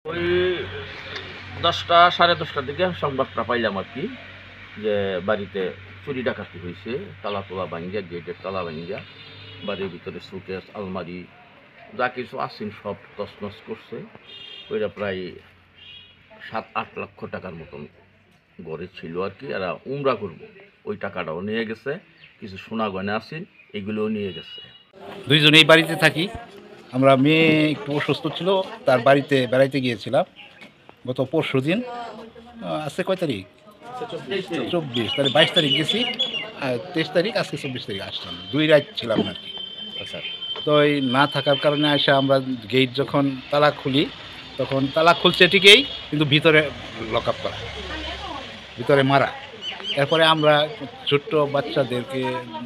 ওই 10টা 10:30টার দিকে সংবাদটা পাইলাম আর কি, যে বাড়িতে চুরি ডাকাতি হয়েছে। তালা তোলা ভাঙ্গিয়া, গেটের তালা ভাঙ্গিয়া বাড়ির ভিতরে সুকেস আলমারি যা কিছু আসেন সব তছনছ করছে। ওইটা প্রায় 7-8 লক্ষ টাকার মতন গড়ে ছিল আর কি। এরা উমরা করবো, ওই টাকাটাও নিয়ে গেছে। কিছু সোনা গয়না আসেন, এগুলোও নিয়ে গেছে। দুইজনেই বাড়িতে থাকি আমরা। মেয়ে একটু অসুস্থ ছিল, তার বাড়িতে বেড়াইতে গিয়েছিলাম গত পরশু দিন। আজকে কয় তারিখ? 24, তাহলে 22 তারিখ গেছি, আর 23 তারিখ, আজকে 24 তারিখ আসলাম। 2 রাত ছিলাম আর কি। আচ্ছা, তো এই না থাকার কারণে আসে আমরা গেট যখন তালা খুলি, তখন তালা খুলছে ঠিকই, কিন্তু ভিতরে লক আপ করা, ভিতরে মারা। এরপরে আমরা ছোট্ট বাচ্চাদেরকে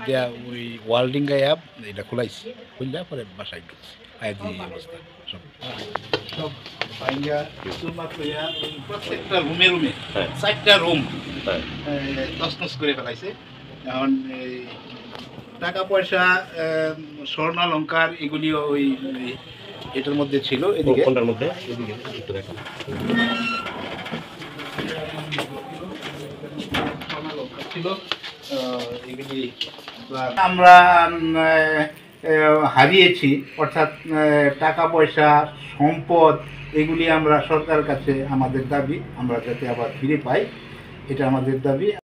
দেয়া ওই ওয়ার্ল্ডিং অ্যাপ এটা খুলাইছি, খুললে পরে বাসায় ঢুকছি। আয় দিয়ে এই অবস্থা সব সব ভাইঙ্গা চুরমার কইয়া প্রত্যেকটা রুমে 4টা রুম তছনছ করে ফেলাইছে। এখন এই টাকা পয়সা, স্বর্ণালঙ্কার এগুলিও ওই এটার মধ্যে ছিল। এদিকে কোনটার মধ্যে? এদিকে ভিতরে ছিল এগুলি আমরা হারিয়েছি। অর্থাৎ টাকা পয়সা, সম্পদ, এগুলি আমরা সরকারের কাছে আমাদের দাবি, আমরা যাতে আবার ফিরে পাই, এটা আমাদের দাবি।